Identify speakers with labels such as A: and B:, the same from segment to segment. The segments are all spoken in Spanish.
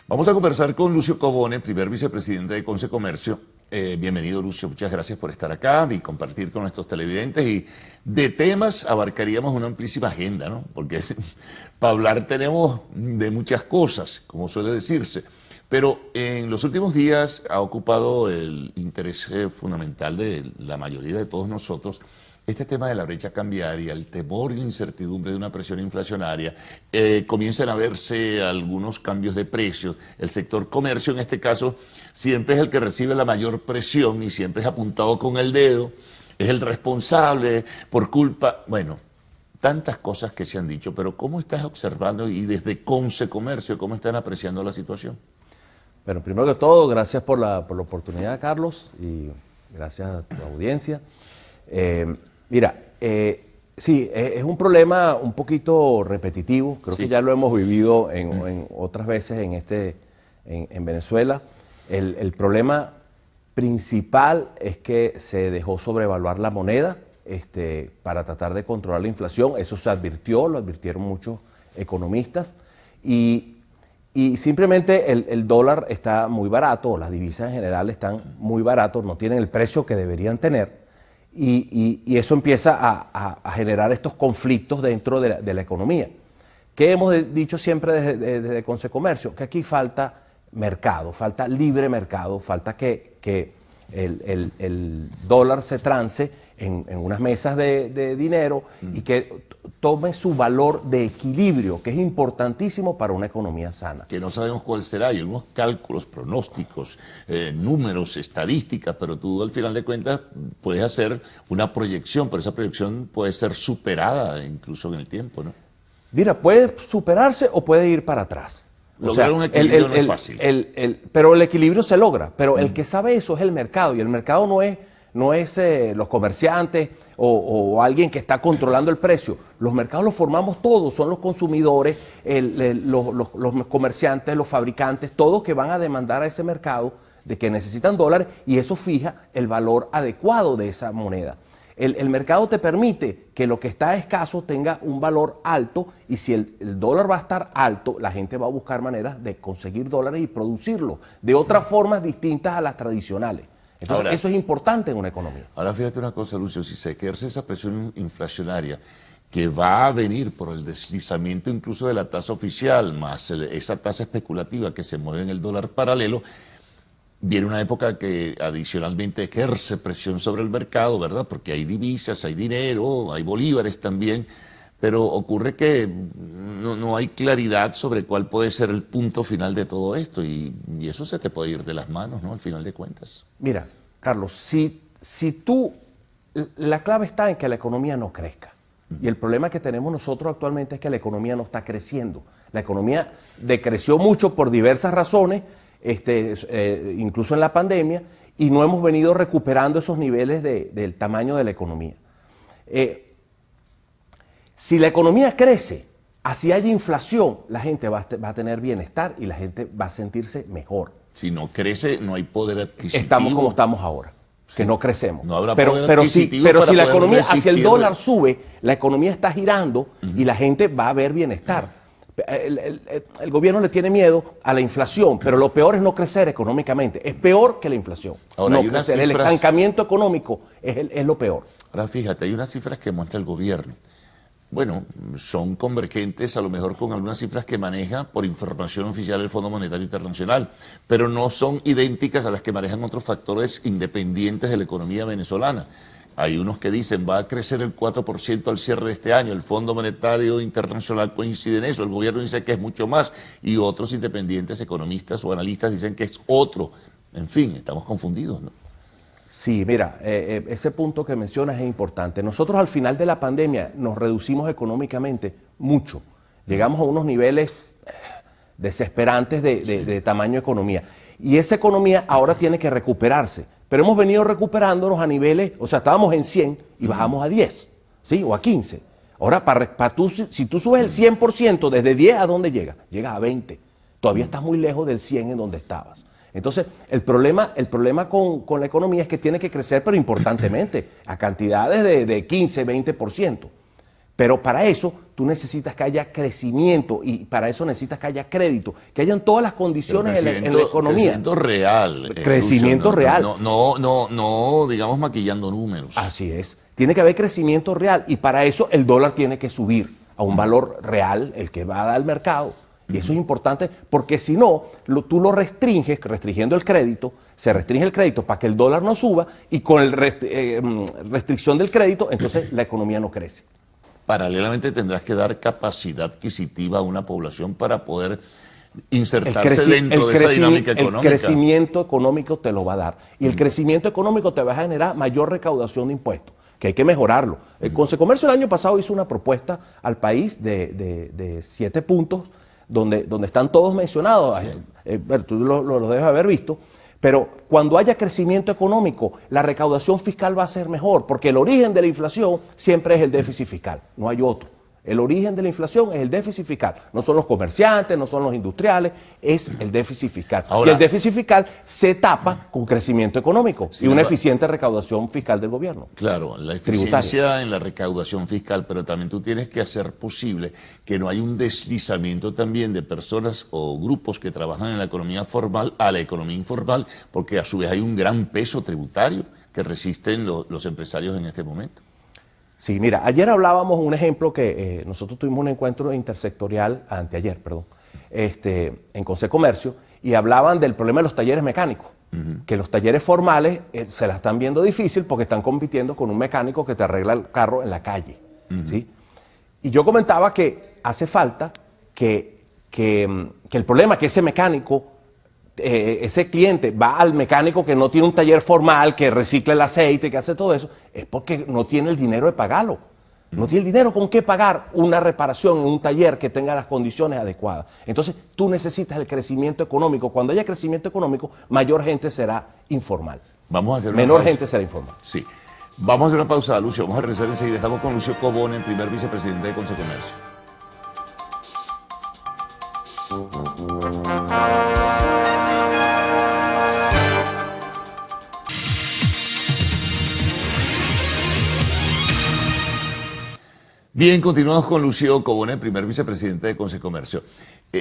A: Vamos a conversar con Lucio Cobone, primer vicepresidente de Concecomercio. Bienvenido, Lucio, muchas gracias por estar acá y compartir con nuestros televidentes. Y de temas abarcaríamos una amplísima agenda, ¿no? Porque para hablar tenemos de muchas cosas, como suele decirse. Pero en los últimos días ha ocupado el interés fundamental de la mayoría de todos nosotros este tema de la brecha cambiaria, el temor y la incertidumbre de una presión inflacionaria. Comienzan a verse algunos cambios de precios. El sector comercio, en este caso, siempre es el que recibe la mayor presión y siempre es apuntado con el dedo, es el responsable por culpa, bueno, tantas cosas que se han dicho, pero ¿cómo estás observando y desde Concecomercio, cómo están apreciando la situación?
B: Bueno, primero que todo, gracias por la oportunidad, Carlos, y gracias a tu audiencia. Sí, es un problema un poquito repetitivo, creo que ya lo hemos vivido en otras veces en Venezuela. El problema principal es que se dejó sobrevaluar la moneda para tratar de controlar la inflación. Eso se advirtió, lo advirtieron muchos economistas, y simplemente el dólar está muy barato, las divisas en general están muy baratos, no tienen el precio que deberían tener. Y eso empieza a generar estos conflictos dentro de la economía. ¿Qué hemos dicho siempre desde Concecomercio? Que aquí falta mercado, falta libre mercado, falta que el dólar se trance en unas mesas de dinero y que tome su valor de equilibrio, que es importantísimo para una economía sana.
A: Que no sabemos cuál será, hay algunos cálculos, pronósticos, números, estadísticas, pero tú al final de cuentas puedes hacer una proyección, pero esa proyección puede ser superada incluso en el tiempo, ¿no?
B: Mira, puede superarse o puede ir para atrás.
A: Lograr un equilibrio no es fácil.
B: Pero el equilibrio se logra, pero el que sabe eso es el mercado, y el mercado no es los comerciantes o alguien que está controlando el precio. Los mercados los formamos todos, son los consumidores, los comerciantes, los fabricantes, todos que van a demandar a ese mercado de que necesitan dólares, y eso fija el valor adecuado de esa moneda. El mercado te permite que lo que está escaso tenga un valor alto, y si el dólar va a estar alto, la gente va a buscar maneras de conseguir dólares y producirlos de otras formas distintas a las tradicionales. Entonces, eso es importante en una economía.
A: Ahora fíjate una cosa, Lucio, si se ejerce esa presión inflacionaria que va a venir por el deslizamiento incluso de la tasa oficial, más esa tasa especulativa que se mueve en el dólar paralelo, viene una época que adicionalmente ejerce presión sobre el mercado, ¿verdad? Porque hay divisas, hay dinero, hay bolívares también, pero ocurre que no hay claridad sobre cuál puede ser el punto final de todo esto, y eso se te puede ir de las manos, ¿no? Al final de cuentas.
B: Mira, Carlos, la clave está en que la economía no crezca. Y el problema que tenemos nosotros actualmente es que la economía no está creciendo. La economía decreció mucho por diversas razones, incluso en la pandemia, y no hemos venido recuperando esos niveles del tamaño de la economía. Si la economía crece, así haya inflación, la gente va a tener bienestar y la gente va a sentirse mejor.
A: Si no crece, no hay poder adquisitivo.
B: Estamos como estamos ahora, que no crecemos.
A: No habrá
B: pero si la economía, hacia el dólar sube, la economía está girando y la gente va a ver bienestar. El gobierno le tiene miedo a la inflación, pero lo peor es no crecer económicamente. Es peor que la inflación.
A: Ahora,
B: no crecer. El estancamiento económico es lo peor.
A: Ahora fíjate, hay unas cifras que muestra el gobierno. Bueno, son convergentes a lo mejor con algunas cifras que maneja por información oficial el Fondo Monetario Internacional, pero no son idénticas a las que manejan otros factores independientes de la economía venezolana. Hay unos que dicen va a crecer el 4% al cierre de este año, el Fondo Monetario Internacional coincide en eso, el gobierno dice que es mucho más, y otros independientes economistas o analistas dicen que es otro. En fin, estamos confundidos, ¿no?
B: Sí, mira, ese punto que mencionas es importante. Nosotros al final de la pandemia nos reducimos económicamente mucho. Llegamos a unos niveles desesperantes de tamaño de economía. Y esa economía ahora tiene que recuperarse. Pero hemos venido recuperándonos a niveles, o sea, estábamos en 100 y bajamos a 10, ¿sí? O a 15. Ahora, si tú subes el 100%, ¿desde 10 a dónde llegas? Llegas a 20. Todavía estás muy lejos del 100 en donde estabas. Entonces, el problema con la economía es que tiene que crecer, pero importantemente, a cantidades de 15, 20%. Pero para eso tú necesitas que haya crecimiento y para eso necesitas que haya crédito, que hayan todas las condiciones en la economía.
A: Crecimiento real.
B: Crecimiento real.
A: No, digamos, maquillando números.
B: Así es. Tiene que haber crecimiento real y para eso el dólar tiene que subir a un valor real, el que va a dar el mercado. Y eso es importante porque si no, tú lo restringes, restringiendo el crédito, se restringe el crédito para que el dólar no suba y con restricción del crédito, entonces la economía no crece.
A: Paralelamente tendrás que dar capacidad adquisitiva a una población para poder insertarse dentro de esa dinámica económica.
B: El crecimiento económico te lo va a dar. Y el crecimiento económico te va a generar mayor recaudación de impuestos, que hay que mejorarlo. El Consecomercio el año pasado hizo una propuesta al país de 7 puntos, donde están todos mencionados. Sí. Tú lo debes haber visto. Pero cuando haya crecimiento económico, la recaudación fiscal va a ser mejor, porque el origen de la inflación siempre es el déficit fiscal, no hay otro. El origen de la inflación es el déficit fiscal. No son los comerciantes, no son los industriales, es el déficit fiscal. Ahora, y el déficit fiscal se tapa con crecimiento económico y una eficiente recaudación fiscal del gobierno.
A: Claro, la eficiencia en la recaudación fiscal, pero también tú tienes que hacer posible que no haya un deslizamiento también de personas o grupos que trabajan en la economía formal a la economía informal, porque a su vez hay un gran peso tributario que resisten los empresarios en este momento.
B: Sí, mira, ayer hablábamos un ejemplo que nosotros tuvimos un encuentro intersectorial, anteayer, perdón, en Consecomercio, y hablaban del problema de los talleres mecánicos, que los talleres formales se la están viendo difícil porque están compitiendo con un mecánico que te arregla el carro en la calle, ¿sí? Y yo comentaba que hace falta que el problema que ese mecánico, ese cliente va al mecánico que no tiene un taller formal, que recicla el aceite, que hace todo eso, es porque no tiene el dinero de pagarlo. No tiene el dinero con qué pagar una reparación en un taller que tenga las condiciones adecuadas. Entonces, tú necesitas el crecimiento económico. Cuando haya crecimiento económico, mayor gente será informal.
A: Vamos a hacer
B: Menor gente será informal.
A: Sí. Vamos a hacer una pausa, Lucio. Vamos a regresar enseguida. Estamos con Lucio Cobone, primer vicepresidente de Consecomercio. Bien, continuamos con Lucio Cobone, primer vicepresidente de Consecomercio.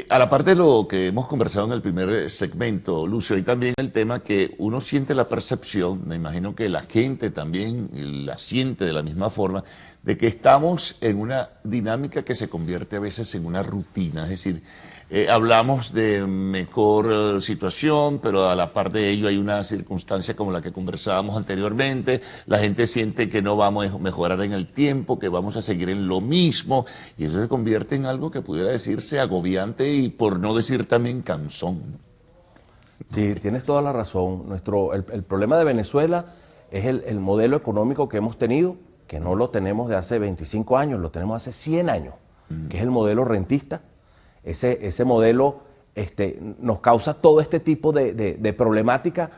A: A la parte de lo que hemos conversado en el primer segmento, Lucio, hay también el tema que uno siente la percepción, me imagino que la gente también la siente de la misma forma, de que estamos en una dinámica que se convierte a veces en una rutina, es decir, hablamos de mejor situación, pero a la par de ello hay una circunstancia como la que conversábamos anteriormente, la gente siente que no vamos a mejorar en el tiempo, que vamos a seguir en lo mismo, y eso se convierte en algo que pudiera decirse agobiante y por no decir también cansón.
B: Sí, tienes toda la razón. El problema de Venezuela es el modelo económico que hemos tenido, que no lo tenemos de hace 25 años, lo tenemos hace 100 años, que es el modelo rentista. Ese modelo nos causa todo este tipo de problemática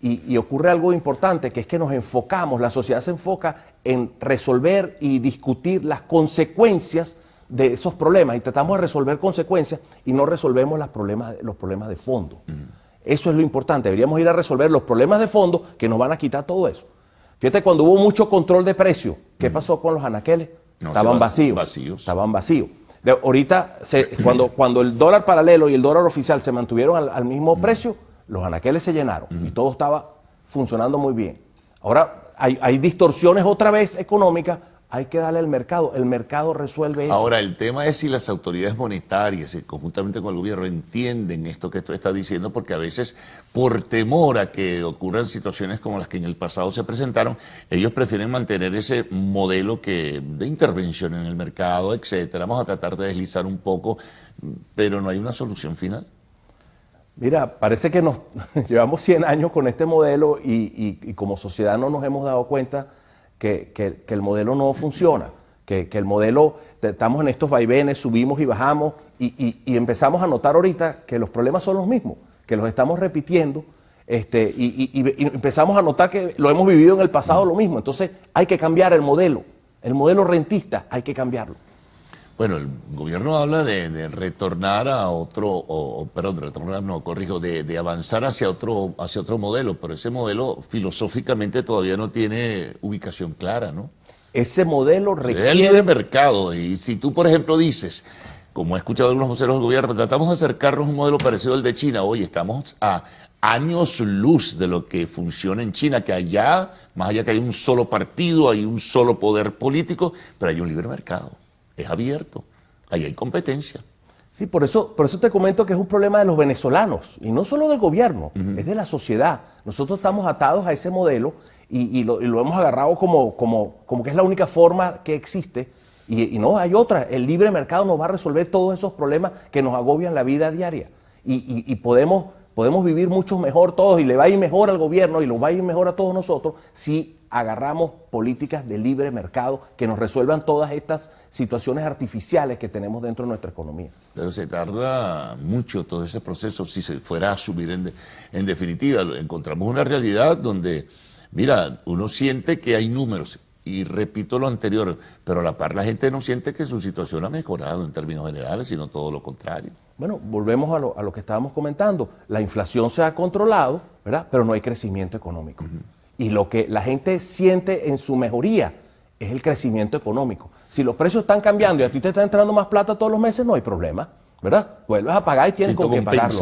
B: y ocurre algo importante, que es que nos enfocamos, la sociedad se enfoca en resolver y discutir las consecuencias de esos problemas y tratamos de resolver consecuencias y no resolvemos los problemas de fondo. Eso es lo importante, deberíamos ir a resolver los problemas de fondo que nos van a quitar todo eso. Fíjate, cuando hubo mucho control de precios, ¿qué pasó con los anaqueles? Estaban vacíos. Estaban vacíos. Ahorita, cuando el dólar paralelo y el dólar oficial se mantuvieron al mismo precio, los anaqueles se llenaron y todo estaba funcionando muy bien. Ahora hay distorsiones otra vez económicas, hay que darle al mercado, el mercado resuelve eso.
A: Ahora, el tema es si las autoridades monetarias, conjuntamente con el gobierno, entienden esto que tú estás diciendo, porque a veces, por temor a que ocurran situaciones como las que en el pasado se presentaron, ellos prefieren mantener ese modelo de intervención en el mercado, etcétera. Vamos a tratar de deslizar un poco, pero no hay una solución final.
B: Mira, parece que nos llevamos 100 años con este modelo y como sociedad no nos hemos dado cuenta que el modelo no funciona, que el modelo, estamos en estos vaivenes, subimos y bajamos y empezamos a notar ahorita que los problemas son los mismos, que los estamos repitiendo y empezamos a notar que lo hemos vivido en el pasado lo mismo. Entonces hay que cambiar el modelo rentista hay que cambiarlo.
A: Bueno, el gobierno habla de retornar a otro, de avanzar hacia otro modelo, pero ese modelo filosóficamente todavía no tiene ubicación clara, ¿no?
B: Ese modelo
A: Es el
B: requiere...
A: libre mercado. Y si tú, por ejemplo, dices, como he escuchado algunos voceros del gobierno, tratamos de acercarnos a un modelo parecido al de China. Oye, estamos a años luz de lo que funciona en China, que allá, más allá que hay un solo partido, hay un solo poder político, pero hay un libre mercado. Es abierto. Ahí hay competencia.
B: Sí, por eso te comento que es un problema de los venezolanos, y no solo del gobierno, es de la sociedad. Nosotros estamos atados a ese modelo y lo hemos agarrado como que es la única forma que existe. Y no, hay otra. El libre mercado nos va a resolver todos esos problemas que nos agobian la vida diaria. Y podemos vivir mucho mejor todos, y le va a ir mejor al gobierno y lo va a ir mejor a todos nosotros si agarramos políticas de libre mercado que nos resuelvan todas estas situaciones artificiales que tenemos dentro de nuestra economía.
A: Pero se tarda mucho todo ese proceso si se fuera a asumir en definitiva. Encontramos una realidad donde, mira, uno siente que hay números, y repito lo anterior, pero a la par la gente no siente que su situación ha mejorado en términos generales, sino todo lo contrario.
B: Bueno, volvemos a lo que estábamos comentando. La inflación se ha controlado, ¿verdad? Pero no hay crecimiento económico. Y lo que la gente siente en su mejoría es el crecimiento económico. Si los precios están cambiando y a ti te está entrando más plata todos los meses, no hay problema, ¿verdad? Vuelves a pagar y tienes con qué pagarlo.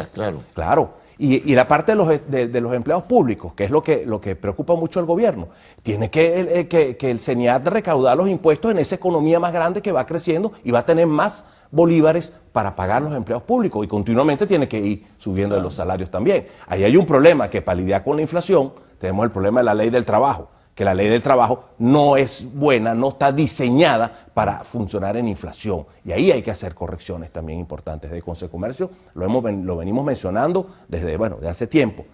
B: Claro. Y la parte de los empleados públicos, que es lo que preocupa mucho al gobierno, tiene que el CENIAT recaudar los impuestos en esa economía más grande que va creciendo y va a tener más bolívares para pagar los empleados públicos, y continuamente tiene que ir subiendo los salarios también. Ahí hay un problema, que para lidiar con la inflación tenemos el problema de la ley del trabajo, que la ley del trabajo no es buena, no está diseñada para funcionar en inflación. Y ahí hay que hacer correcciones también importantes. De Consecomercio lo venimos mencionando desde hace tiempo,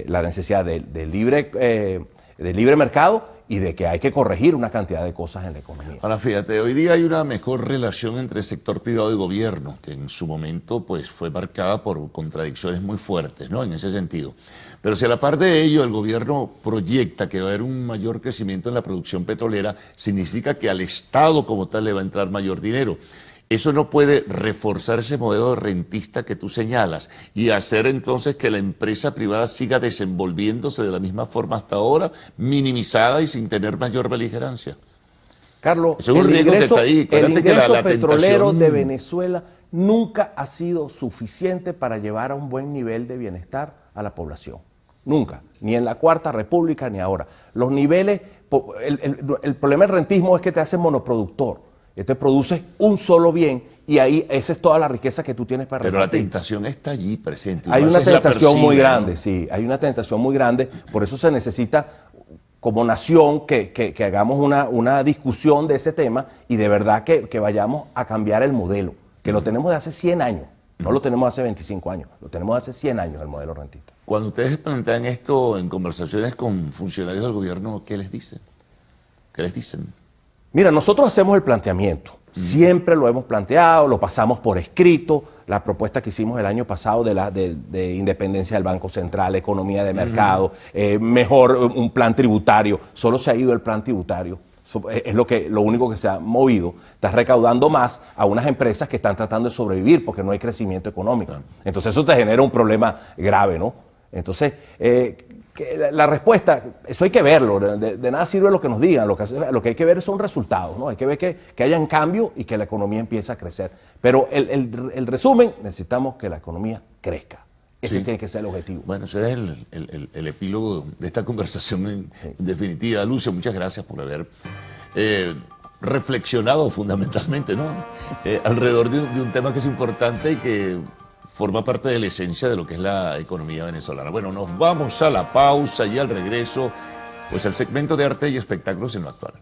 B: la necesidad de libre mercado y de que hay que corregir una cantidad de cosas en la economía.
A: Ahora fíjate, hoy día hay una mejor relación entre sector privado y gobierno, que en su momento pues fue marcada por contradicciones muy fuertes, ¿no? En ese sentido. Pero si a la par de ello el gobierno proyecta que va a haber un mayor crecimiento en la producción petrolera, significa que al Estado como tal le va a entrar mayor dinero. Eso no puede reforzar ese modelo rentista que tú señalas y hacer entonces que la empresa privada siga desenvolviéndose de la misma forma hasta ahora, minimizada y sin tener mayor beligerancia.
B: Carlos,
A: es un riesgo que está ahí.
B: El ingreso petrolero de Venezuela nunca ha sido suficiente para llevar a un buen nivel de bienestar a la población. Nunca, ni en la Cuarta República ni ahora. Los niveles, el problema del rentismo es que te hace monoproductor. Te produces un solo bien y ahí esa es toda la riqueza que tú tienes para repartir.
A: Pero la tentación está allí presente.
B: Hay una tentación muy grande, sí, hay una tentación muy grande. Por eso se necesita, como nación, que hagamos una discusión de ese tema y de verdad que vayamos a cambiar el modelo, que lo tenemos de hace 100 años. No lo tenemos hace 25 años, lo tenemos hace 100 años el modelo rentista.
A: Cuando ustedes plantean esto en conversaciones con funcionarios del gobierno, ¿qué les dicen? ¿Qué les dicen?
B: Mira, nosotros hacemos el planteamiento. Siempre lo hemos planteado, lo pasamos por escrito. La propuesta que hicimos el año pasado de independencia del Banco Central, economía de mercado, mejor un plan tributario. Solo se ha ido el plan tributario. Es lo único que se ha movido. Estás recaudando más a unas empresas que están tratando de sobrevivir porque no hay crecimiento económico. Entonces eso te genera un problema grave, ¿no? Entonces, la respuesta, eso hay que verlo, de nada sirve lo que nos digan, lo que hay que ver son resultados, ¿no? Hay que ver que hayan cambios y que la economía empiece a crecer. Pero el resumen, necesitamos que la economía crezca. Ese tiene que ser el objetivo.
A: Bueno, ese es el epílogo de esta conversación en definitiva. Lucio, muchas gracias por haber reflexionado fundamentalmente, ¿no? Alrededor de un tema que es importante y que forma parte de la esencia de lo que es la economía venezolana. Bueno, nos vamos a la pausa y al regreso, pues el segmento de arte y espectáculos en lo actual.